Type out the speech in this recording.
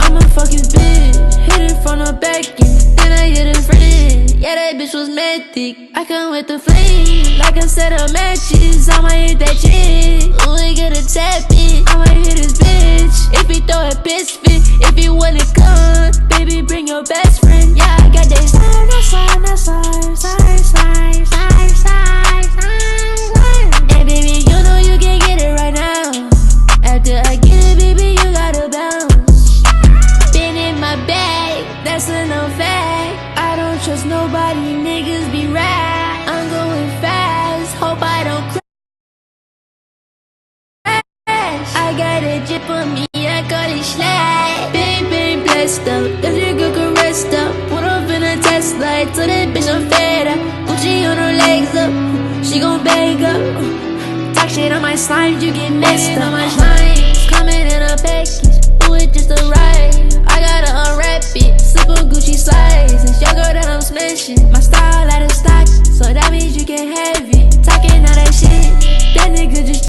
I'ma fuck his bitch, hit it from the back end, then I hit a friend. Yeah, that bitch was mythic. I come with the flame, like a set of matches. I'ma hit that chick. Ooh, we gotta tap it. I'ma hit his bitch. If he throw a piss fit, if he wanna come, baby, bring your best friend. Yeah, I got that slide, and baby, you know you can get it right now. After I get it, baby, you gotta bounce. Been in my bag, that's a no fact. I don't trust nobody, niggas be rap. I'm going fast, hope I don't crash. I got a jip on me, I call it slack. Bang, blessed up, if your girl can rest up. Put up in a Tesla, to that bitch I'm fed up. Gucci on her legs up, she gon' bag up. Talk shit on my slime, you get messed up. On my slime, coming in a package, ooh, it just arrived. I gotta unwrap it, super Gucci size. It's your girl that I'm smashing.